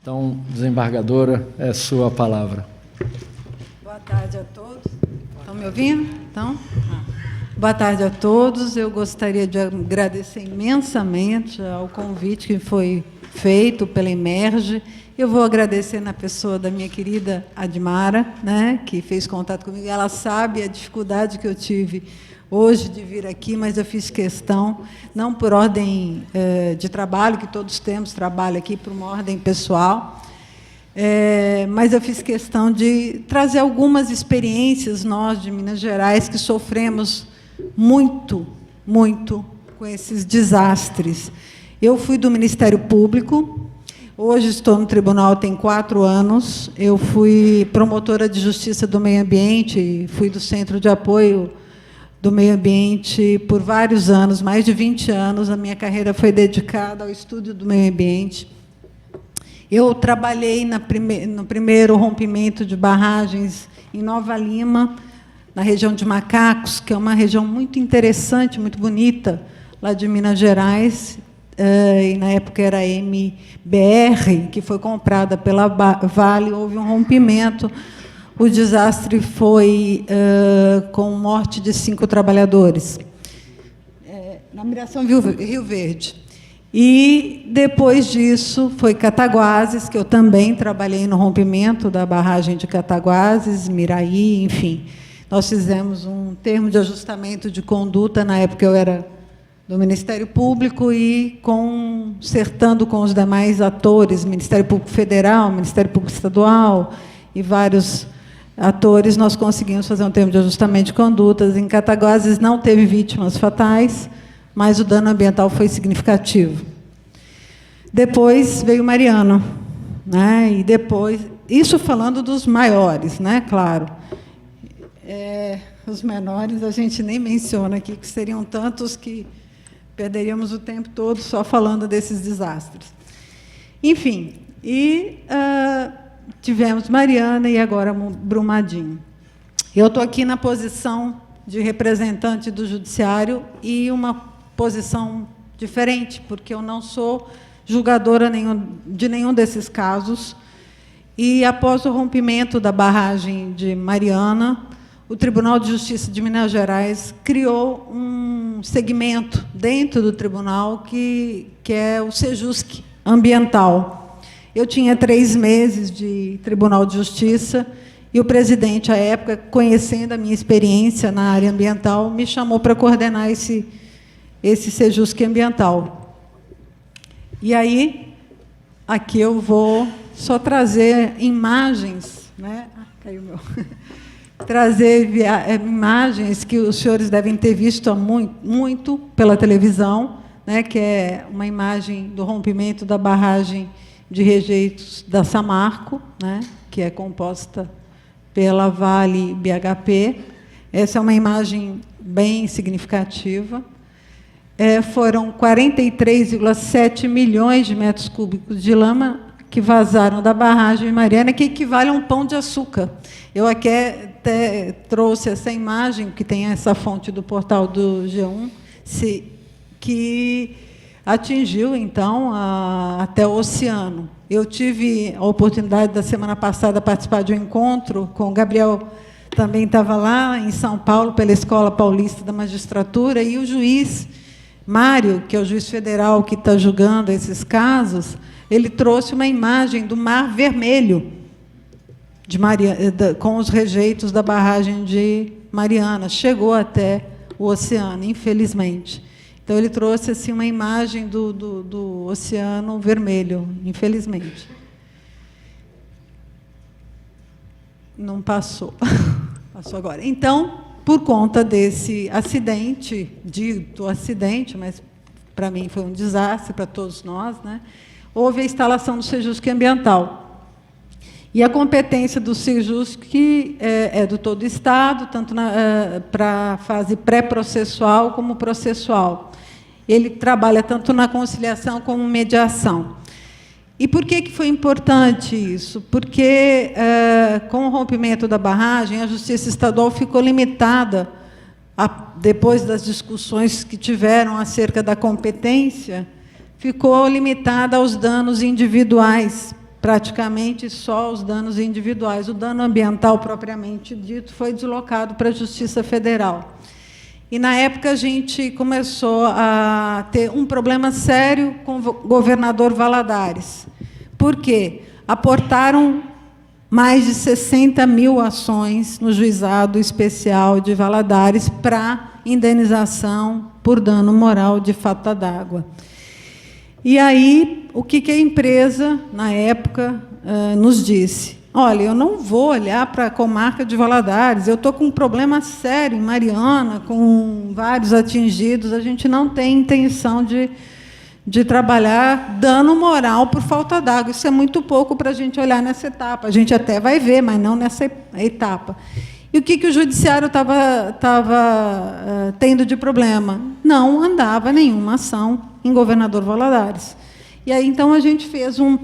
Então, desembargadora, é sua palavra. Boa tarde a todos. Estão me ouvindo? Então, boa tarde a todos. Eu gostaria de agradecer imensamente ao convite que foi feito pela Emerge. Eu vou agradecer na pessoa da minha querida Admara, né, que fez contato comigo. Ela sabe a dificuldade que eu tive hoje de vir aqui, mas eu fiz questão, não por ordem de trabalho, que todos temos trabalho aqui, por uma ordem pessoal, mas eu fiz questão de trazer algumas experiências, nós, de Minas Gerais, que sofremos muito, muito com esses desastres. Eu fui do Ministério Público, hoje estou no tribunal, tem 4 anos, eu fui promotora de Justiça do Meio Ambiente, fui do Centro de Apoio do Meio Ambiente por vários anos, mais de 20 anos, a minha carreira foi dedicada ao estudo do meio ambiente. Eu trabalhei no primeiro rompimento de barragens em Nova Lima, na região de Macacos, que é uma região muito interessante, muito bonita, lá de Minas Gerais, e na época era a MBR, que foi comprada pela Vale, houve um rompimento. O desastre foi com morte de 5 trabalhadores, na Miração Rio Verde. E, depois disso, foi Cataguases, que eu também trabalhei no rompimento da barragem de Cataguases, Miraí, enfim. Nós fizemos um termo de ajustamento de conduta, na época eu era do Ministério Público, e concertando com os demais atores, Ministério Público Federal, Ministério Público Estadual e vários atores, nós conseguimos fazer um termo de ajustamento de condutas. Em Cataguases não teve vítimas fatais, mas o dano ambiental foi significativo. Depois veio Mariana, né? E depois, isso falando dos maiores, né? Claro. Os menores a gente nem menciona aqui, que seriam tantos que perderíamos o tempo todo só falando desses desastres. Enfim, tivemos Mariana e agora Brumadinho. Eu estou aqui na posição de representante do Judiciário e uma posição diferente, porque eu não sou julgadora de nenhum desses casos. E, após o rompimento da barragem de Mariana, o Tribunal de Justiça de Minas Gerais criou um segmento dentro do tribunal que é o Sejusc Ambiental. Eu tinha 3 meses de Tribunal de Justiça e o presidente, à época, conhecendo a minha experiência na área ambiental, me chamou para coordenar esse Sejusc Ambiental. E aí, aqui eu vou só trazer imagens, né? Caiu meu. Trazer imagens que os senhores devem ter visto há muito pela televisão, né? Que é uma imagem do rompimento da barragem de rejeitos da Samarco, né? Que é composta pela Vale BHP. Essa é uma imagem bem significativa. Foram 43,7 milhões de metros cúbicos de lama que vazaram da barragem de Mariana, que equivale a um pão de açúcar. Eu aqui até trouxe essa imagem, que tem essa fonte do portal do G1, que atingiu, então, até o oceano. Eu tive a oportunidade, da semana passada, de participar de um encontro com o Gabriel, também estava lá, em São Paulo, pela Escola Paulista da Magistratura, e o juiz Mário, que é o juiz federal que está julgando esses casos, ele trouxe uma imagem do Mar Vermelho, com os rejeitos da barragem de Mariana. Chegou até o oceano, infelizmente. Então, ele trouxe assim, uma imagem do Oceano Vermelho, infelizmente. Não passou. Passou agora. Então, por conta desse acidente, dito acidente, mas para mim foi um desastre, para todos nós, né? Houve a instalação do Sejusc Ambiental. E a competência do Sejusc é do todo o Estado, tanto para a fase pré-processual como processual. Ele trabalha tanto na conciliação como mediação. E por que foi importante isso? Porque, com o rompimento da barragem, a Justiça Estadual ficou limitada, depois das discussões que tiveram acerca da competência, ficou limitada aos danos individuais, praticamente só os danos individuais. O dano ambiental, propriamente dito, foi deslocado para a Justiça Federal. E, na época, a gente começou a ter um problema sério com o governador Valadares. Por quê? Aportaram mais de 60 mil ações no Juizado Especial de Valadares para indenização por dano moral de falta d'água. E aí, o que a empresa, na época, nos disse? Olha, eu não vou olhar para a comarca de Valadares, eu estou com um problema sério em Mariana, com vários atingidos, a gente não tem intenção de trabalhar dano moral por falta d'água. Isso é muito pouco para a gente olhar nessa etapa. A gente até vai ver, mas não nessa etapa. E o que o Judiciário estava tendo de problema? Não andava nenhuma ação em Governador Valadares. E aí, então, a gente fez um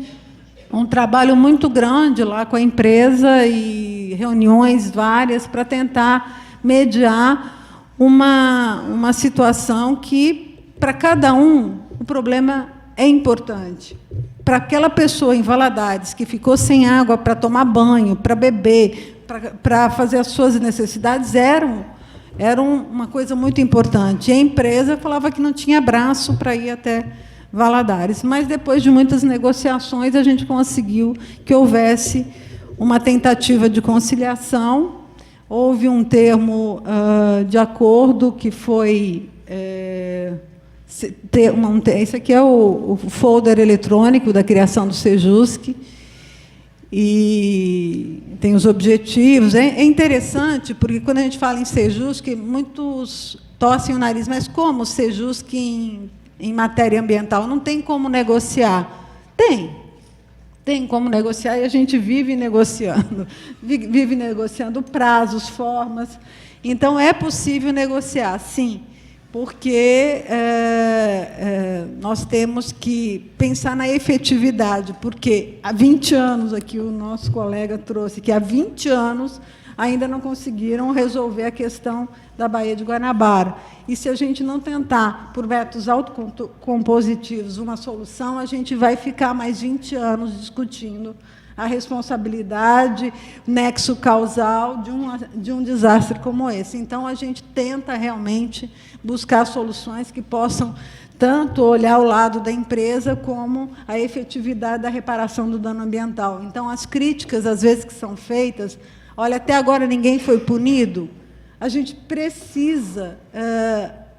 trabalho muito grande lá com a empresa e reuniões várias para tentar mediar uma situação que, para cada um, o problema é importante. Para aquela pessoa em Valadares que ficou sem água para tomar banho, para beber, para fazer as suas necessidades, era uma coisa muito importante. E a empresa falava que não tinha braço para ir até Valadares. Mas, depois de muitas negociações, a gente conseguiu que houvesse uma tentativa de conciliação. Houve um termo de acordo que foi... esse aqui é o folder eletrônico da criação do Sejusc, e tem os objetivos. É interessante, porque, quando a gente fala em Sejusc, muitos torcem o nariz, mas como o Sejusc em matéria ambiental? Não tem como negociar. Tem como negociar, e a gente vive negociando. Vive negociando prazos, formas. Então, é possível negociar, sim, porque nós temos que pensar na efetividade, porque há 20 anos, aqui o nosso colega trouxe, que há 20 anos ainda não conseguiram resolver a questão da Baía de Guanabara. E, se a gente não tentar, por métodos autocompositivos, uma solução, a gente vai ficar mais 20 anos discutindo a responsabilidade, nexo causal de um desastre como esse. Então, a gente tenta realmente buscar soluções que possam tanto olhar o lado da empresa como a efetividade da reparação do dano ambiental. Então, as críticas, às vezes, que são feitas, olha, até agora ninguém foi punido, a gente precisa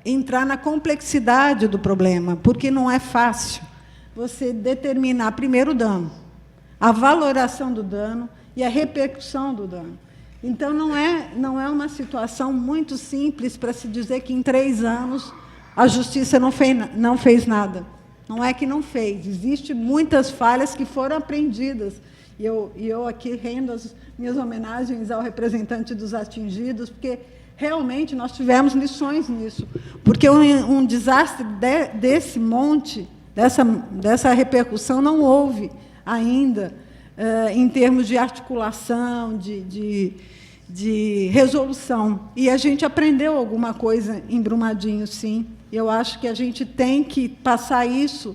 entrar na complexidade do problema, porque não é fácil você determinar primeiro o dano, a valoração do dano e a repercussão do dano. Então, não é uma situação muito simples para se dizer que, em 3 anos, a Justiça não fez nada. Não é que não fez. Existem muitas falhas que foram aprendidas. E eu aqui rendo as minhas homenagens ao representante dos atingidos, porque, realmente, nós tivemos lições nisso. Porque um desastre desse monte, dessa repercussão, não houve ainda, em termos de articulação, de resolução. E a gente aprendeu alguma coisa em Brumadinho, sim. Eu acho que a gente tem que passar isso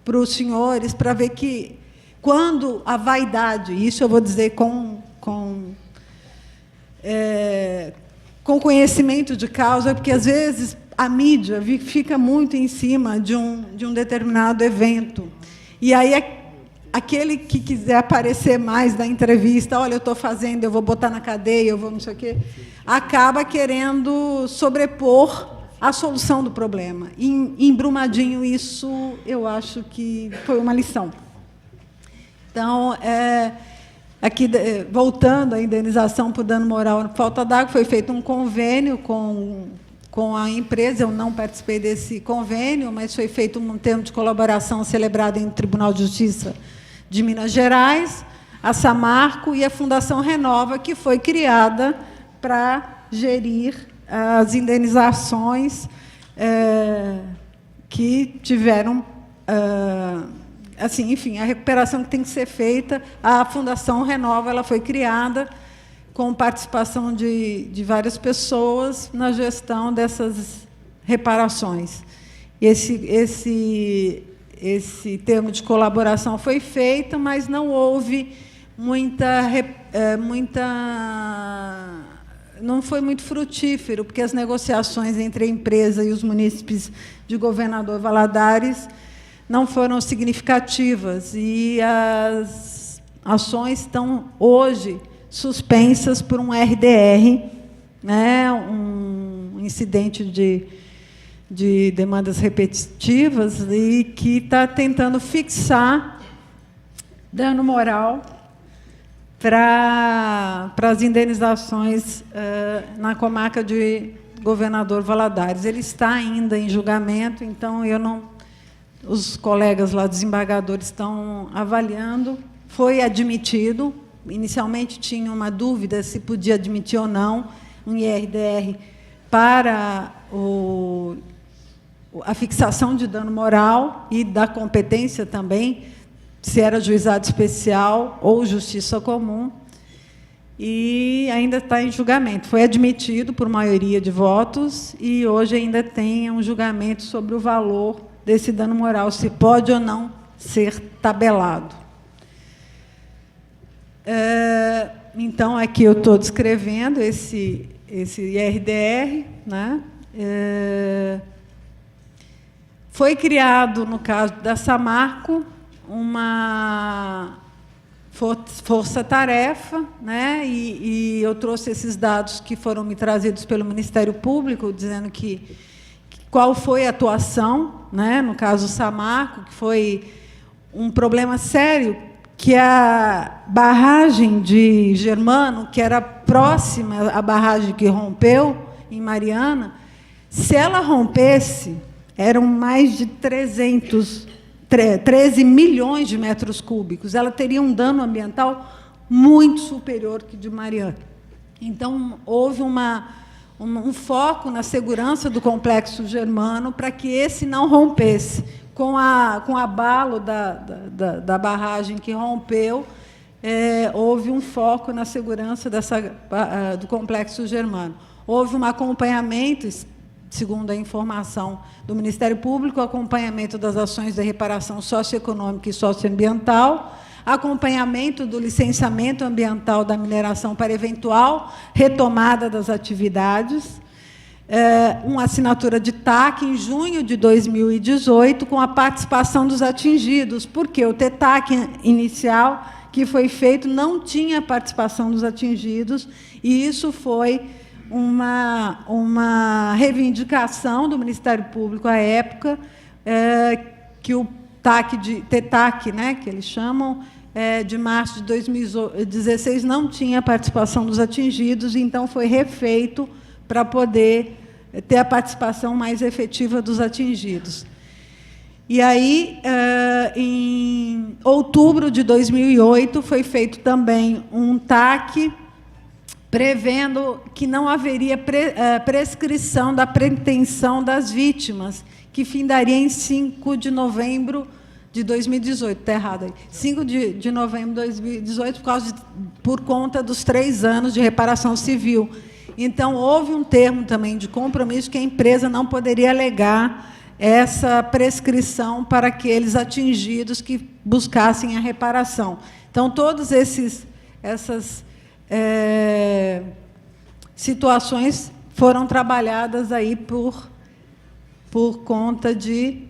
para os senhores, para ver que, quando a vaidade, isso eu vou dizer com conhecimento de causa, porque, às vezes, a mídia fica muito em cima de um determinado evento. E aí, aquele que quiser aparecer mais na entrevista, olha, eu estou fazendo, eu vou botar na cadeia, eu vou não sei o quê, acaba querendo sobrepor a solução do problema. Em Brumadinho, isso, eu acho que foi uma lição. Então, aqui, voltando à indenização por dano moral por falta d'água, foi feito um convênio com a empresa. Eu não participei desse convênio, mas foi feito um termo de colaboração celebrado em Tribunal de Justiça de Minas Gerais. a Samarco e a Fundação Renova, que foi criada para gerir as indenizações que tiveram, assim, enfim, a recuperação que tem que ser feita. A Fundação Renova ela foi criada com participação de várias pessoas na gestão dessas reparações. Esse termo de colaboração foi feito, mas não houve não foi muito frutífero, porque as negociações entre a empresa e os munícipes de Governador Valadares não foram significativas, e as ações estão hoje suspensas por um RDR, né, um incidente de demandas repetitivas, e que está tentando fixar dano moral para as indenizações na comarca de Governador Valadares. Ele está ainda em julgamento, então os colegas lá, desembargadores, estão avaliando. Foi admitido, inicialmente tinha uma dúvida se podia admitir ou não um IRDR para a fixação de dano moral e da competência também, se era juizado especial ou justiça comum, e ainda está em julgamento. Foi admitido por maioria de votos, e hoje ainda tem um julgamento sobre o valor desse dano moral, se pode ou não ser tabelado. Então, aqui eu estou descrevendo esse IRDR, né? Foi criado, no caso da Samarco, uma força-tarefa, né? E eu trouxe esses dados que foram me trazidos pelo Ministério Público, dizendo qual foi a atuação, né? No caso Samarco, que foi um problema sério, que a barragem de Germano, que era próxima à barragem que rompeu, em Mariana, se ela rompesse, eram mais de 13 milhões de metros cúbicos. Ela teria um dano ambiental muito superior que de Mariana. Então, houve um foco na segurança do complexo Germano para que esse não rompesse. Com o abalo da barragem que rompeu, houve um foco na segurança do complexo Germano. Houve um acompanhamento, segundo a informação do Ministério Público, acompanhamento das ações de reparação socioeconômica e socioambiental, acompanhamento do licenciamento ambiental da mineração para eventual retomada das atividades, uma assinatura de TAC em junho de 2018, com a participação dos atingidos, porque o TETAC inicial que foi feito não tinha participação dos atingidos, e isso foi uma reivindicação do Ministério Público à época, que o TETAC, né, que eles chamam, de março de 2016, não tinha participação dos atingidos, então foi refeito para poder ter a participação mais efetiva dos atingidos. E aí, em outubro de 2008, foi feito também um TAC, prevendo que não haveria prescrição da pretensão das vítimas, que findaria em 5 de novembro de 2018. Está errado aí. 5 de novembro de 2018, por conta dos 3 anos de reparação civil. Então, houve um termo também de compromisso que a empresa não poderia alegar essa prescrição para aqueles atingidos que buscassem a reparação. Então, todas essas situações foram trabalhadas aí por conta de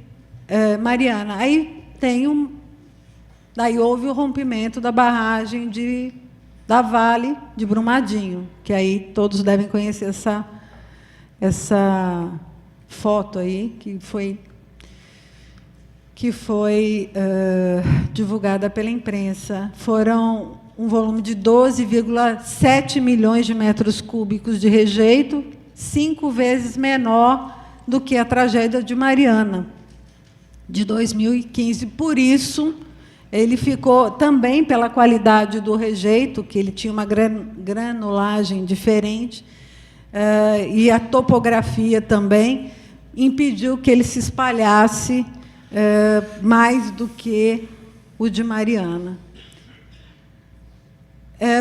Mariana. Daí houve o rompimento da barragem da Vale de Brumadinho, que aí todos devem conhecer essa foto aí, que foi divulgada pela imprensa. Foram um volume de 12,7 milhões de metros cúbicos de rejeito, 5 vezes menor do que a tragédia de Mariana, de 2015. Por isso, Ele ficou também pela qualidade do rejeito, que ele tinha uma granulagem diferente, e a topografia também impediu que ele se espalhasse mais do que o de Mariana.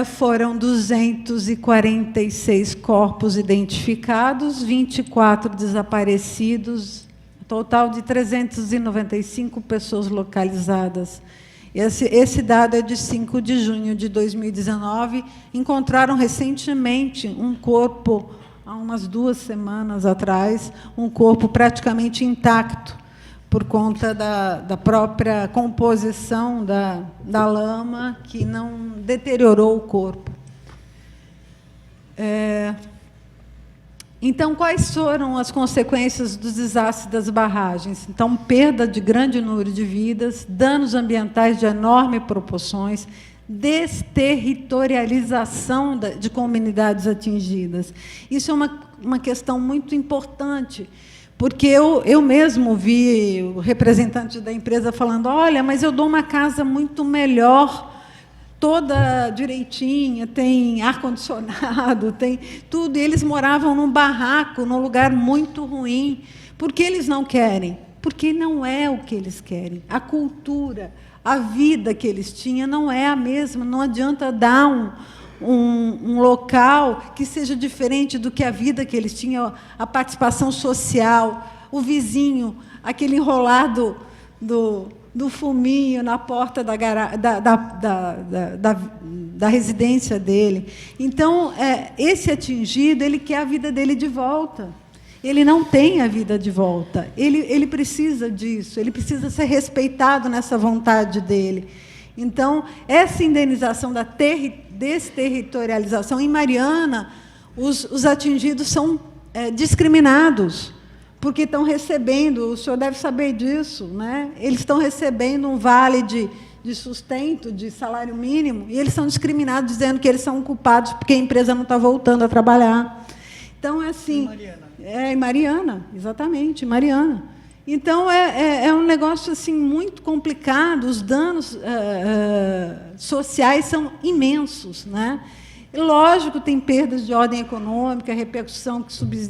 Foram 246 corpos identificados, 24 desaparecidos, total de 395 pessoas localizadas. Esse dado é de 5 de junho de 2019. Encontraram recentemente um corpo, há umas 2 semanas atrás, um corpo praticamente intacto, por conta da própria composição da lama, que não deteriorou o corpo. Então, quais foram as consequências dos desastres das barragens? Então, perda de grande número de vidas, danos ambientais de enormes proporções, desterritorialização de comunidades atingidas. Isso é uma questão muito importante, porque eu mesmo vi o representante da empresa falando: olha, mas eu dou uma casa muito melhor, toda direitinha, tem ar-condicionado, tem tudo. E eles moravam num barraco, num lugar muito ruim. Por que eles não querem? Porque não é o que eles querem. A cultura, a vida que eles tinham não é a mesma. Não adianta dar um local que seja diferente do que a vida que eles tinham, a participação social, o vizinho, aquele enrolado do fuminho na porta da residência dele. Então, esse atingido, ele quer a vida dele de volta. Ele não tem a vida de volta. Ele precisa disso, ele precisa ser respeitado nessa vontade dele. Então, essa indenização da desterritorialização, em Mariana, os atingidos são discriminados, porque estão recebendo, o senhor deve saber disso, né? Eles estão recebendo um vale de sustento, de salário mínimo, e eles são discriminados, dizendo que eles são culpados porque a empresa não está voltando a trabalhar. Então, é assim... em Mariana, exatamente, Mariana. Então, é um negócio assim, muito complicado, os danos sociais são imensos, né? Lógico, tem perdas de ordem econômica, repercussão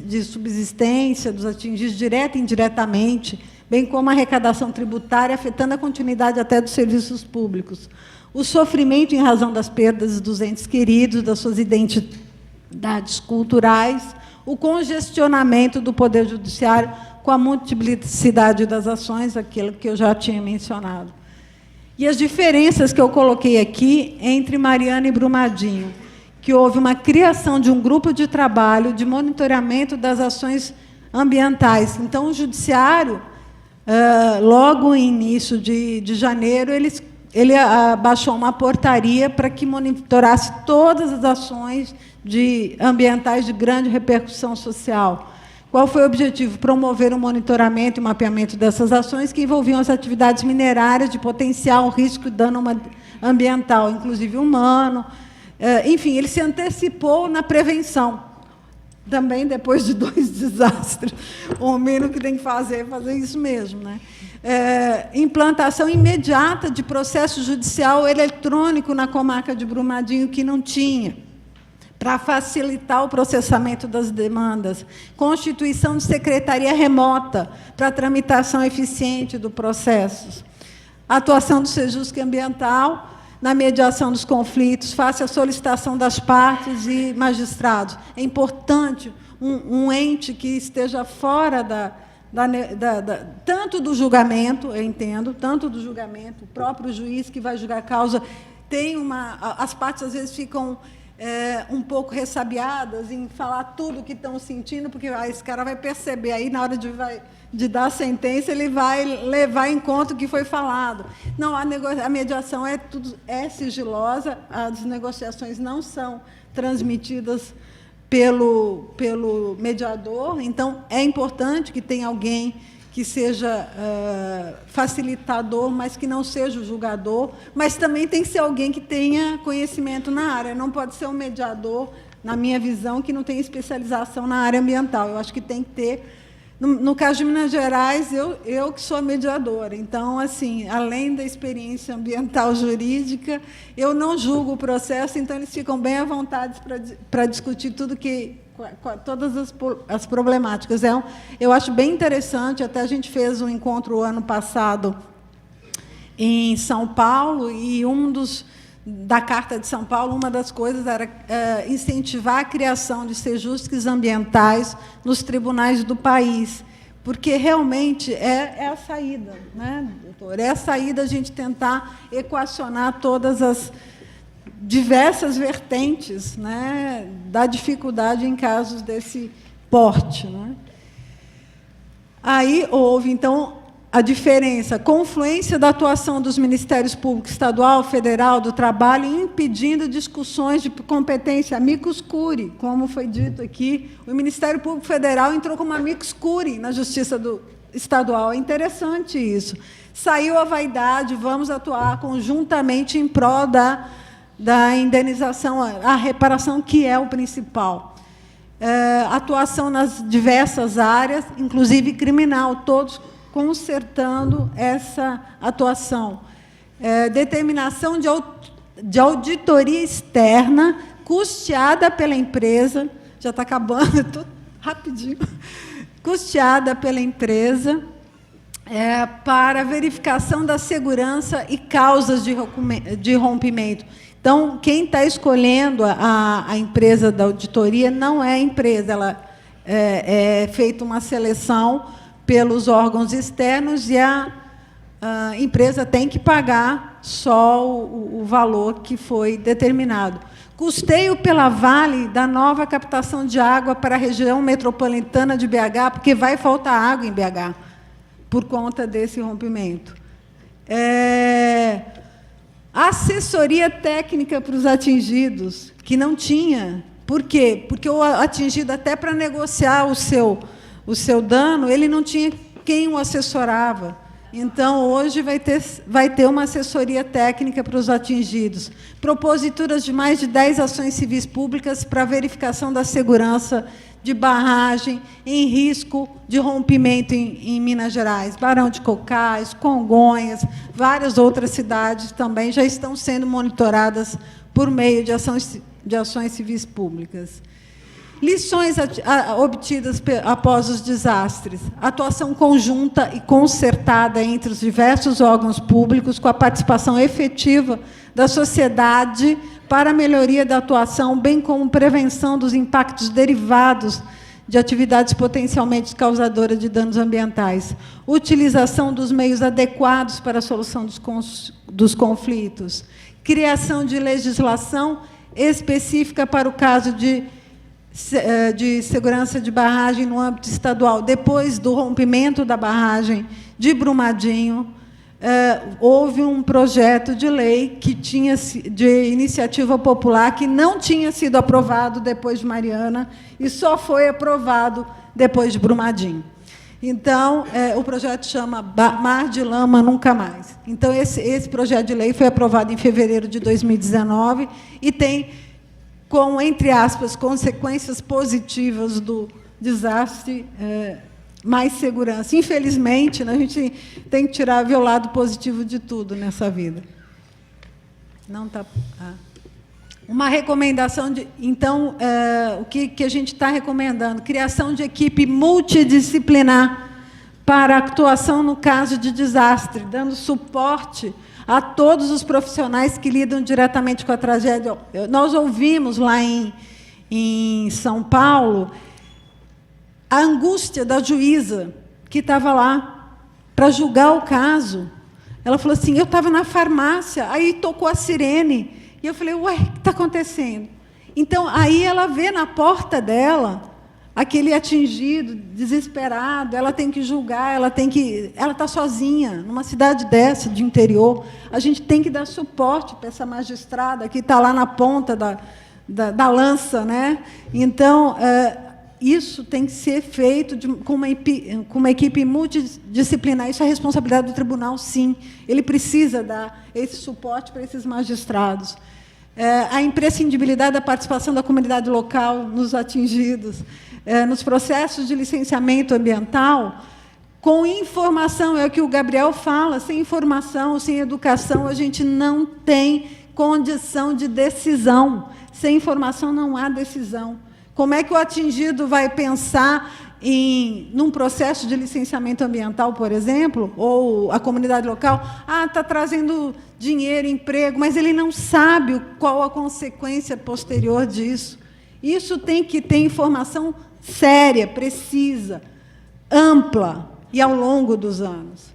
de subsistência dos atingidos direta e indiretamente, bem como a arrecadação tributária, afetando a continuidade até dos serviços públicos. O sofrimento em razão das perdas dos entes queridos, das suas identidades culturais, o congestionamento do Poder Judiciário com a multiplicidade das ações, aquilo que eu já tinha mencionado. E as diferenças que eu coloquei aqui entre Mariana e Brumadinho, que houve uma criação de um grupo de trabalho de monitoramento das ações ambientais. Então, o Judiciário, logo no início de janeiro, ele baixou uma portaria para que monitorasse todas as ações ambientais de grande repercussão social. Qual foi o objetivo? Promover o monitoramento e mapeamento dessas ações que envolviam as atividades minerárias de potencial risco e dano ambiental, inclusive humano. Enfim, ele se antecipou na prevenção. Também, depois de 2 desastres, o mínimo que tem que fazer é fazer isso mesmo, né? Implantação imediata de processo judicial eletrônico na comarca de Brumadinho, que não tinha, para facilitar o processamento das demandas. Constituição de secretaria remota para tramitação eficiente do processo. Atuação do Sejusc Ambiental na mediação dos conflitos, face à solicitação das partes e magistrados. É importante um ente que esteja fora tanto do julgamento, eu entendo, tanto do julgamento, o próprio juiz que vai julgar a causa, as partes, às vezes, ficam um pouco ressabiadas em falar tudo o que estão sentindo, porque esse cara vai perceber, aí, na hora de dar a sentença, ele vai levar em conta o que foi falado. Não, a mediação é sigilosa, as negociações não são transmitidas pelo mediador, então é importante que tenha alguém que seja facilitador, mas que não seja o julgador, mas também tem que ser alguém que tenha conhecimento na área, não pode ser um mediador, na minha visão, que não tem especialização na área ambiental. Eu acho que tem que ter No caso de Minas Gerais, eu que sou a mediadora. Então, assim, além da experiência ambiental jurídica, eu não julgo o processo, então eles ficam bem à vontade para discutir todas as problemáticas. Eu acho bem interessante, até a gente fez um encontro ano passado em São Paulo, e da Carta de São Paulo, uma das coisas era incentivar a criação de sejusques ambientais nos tribunais do país, porque realmente é a saída, né, doutor? É a saída a gente tentar equacionar todas as diversas vertentes, né, da dificuldade em casos desse porte, né? Aí houve, então, a diferença, confluência da atuação dos Ministérios Público Estadual, Federal, do Trabalho, impedindo discussões de competência amicus curiae, como foi dito aqui. O Ministério Público Federal entrou como amicus curiae na Justiça Estadual. É interessante isso. Saiu a vaidade, vamos atuar conjuntamente em prol da indenização, a reparação, que é o principal. Atuação nas diversas áreas, inclusive criminal, todos consertando essa atuação. Determinação de auditoria externa, custeada pela empresa, já está acabando, tudo rapidinho, custeada pela empresa, para verificação da segurança e causas de rompimento. Então, quem está escolhendo a empresa da auditoria não é a empresa, ela é feita uma seleção pelos órgãos externos, e a empresa tem que pagar só o valor que foi determinado. Custeio pela Vale da nova captação de água para a região metropolitana de BH, porque vai faltar água em BH, por conta desse rompimento. Assessoria técnica para os atingidos, que não tinha. Por quê? Porque o atingido, até para negociar o seu dano, ele não tinha quem o assessorava. Então, hoje vai ter uma assessoria técnica para os atingidos. Proposituras de mais de 10 ações civis públicas para verificação da segurança de barragem em risco de rompimento em Minas Gerais. Barão de Cocais, Congonhas, várias outras cidades também já estão sendo monitoradas por meio de ações civis públicas. Lições obtidas após os desastres. Atuação conjunta e concertada entre os diversos órgãos públicos, com a participação efetiva da sociedade para a melhoria da atuação, bem como prevenção dos impactos derivados de atividades potencialmente causadoras de danos ambientais. Utilização dos meios adequados para a solução dos conflitos. Criação de legislação específica para o caso de segurança de barragem no âmbito estadual. Depois do rompimento da barragem de Brumadinho, houve um projeto de lei de iniciativa popular que não tinha sido aprovado depois de Mariana e só foi aprovado depois de Brumadinho. Então, o projeto chama Mar de Lama Nunca Mais. Então, esse projeto de lei foi aprovado em fevereiro de 2019 e tem, com, entre aspas, consequências positivas do desastre, mais segurança. Infelizmente, né, a gente tem que tirar o lado positivo de tudo nessa vida. Não está... Uma recomendação de... Então, o que a gente está recomendando? Criação de equipe multidisciplinar para atuação no caso de desastre, dando suporte a todos os profissionais que lidam diretamente com a tragédia. Nós ouvimos lá em São Paulo a angústia da juíza que estava lá para julgar o caso. Ela falou assim, eu estava na farmácia, aí tocou a sirene, e eu falei, ué, o que está acontecendo? Então, aí ela vê na porta dela aquele atingido, desesperado, ela tem que julgar, ela está sozinha, numa cidade dessa, de interior, a gente tem que dar suporte para essa magistrada que está lá na ponta da lança, né? Então, isso tem que ser feito com uma equipe multidisciplinar. Isso é responsabilidade do tribunal, sim. Ele precisa dar esse suporte para esses magistrados. a imprescindibilidade da participação da comunidade local nos atingidos, nos processos de licenciamento ambiental, com informação, é o que o Gabriel fala, sem informação, sem educação, a gente não tem condição de decisão. Sem informação não há decisão. Como é que o atingido vai pensar num processo de licenciamento ambiental, por exemplo, ou a comunidade local, está trazendo dinheiro, emprego, mas ele não sabe qual a consequência posterior disso. Isso tem que ter informação séria, precisa, ampla, e ao longo dos anos.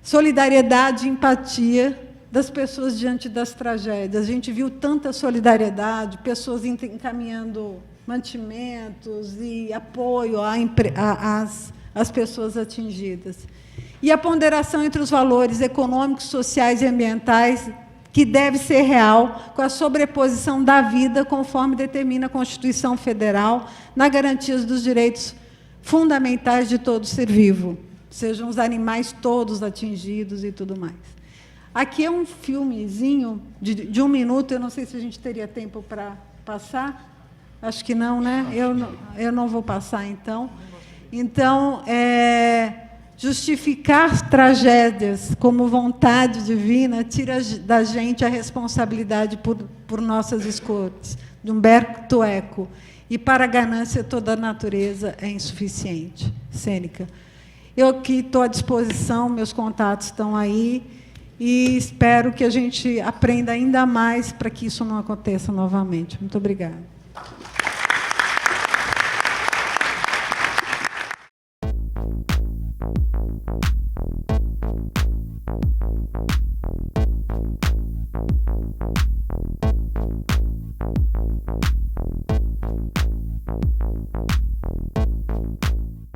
Solidariedade e empatia das pessoas diante das tragédias. A gente viu tanta solidariedade, pessoas encaminhando mantimentos e apoio às pessoas atingidas. E a ponderação entre os valores econômicos, sociais e ambientais, que deve ser real, com a sobreposição da vida, conforme determina a Constituição Federal, na garantia dos direitos fundamentais de todo ser vivo, sejam os animais todos atingidos e tudo mais. Aqui é um filmezinho de 1 minuto, eu não sei se a gente teria tempo para passar, acho que não, né? Eu não vou passar, então. Então, justificar tragédias como vontade divina tira da gente a responsabilidade por nossas escolhas, de Humberto Eco. E para a ganância toda a natureza é insuficiente. Sêneca. Eu aqui estou à disposição, meus contatos estão aí, e espero que a gente aprenda ainda mais para que isso não aconteça novamente. Muito obrigada.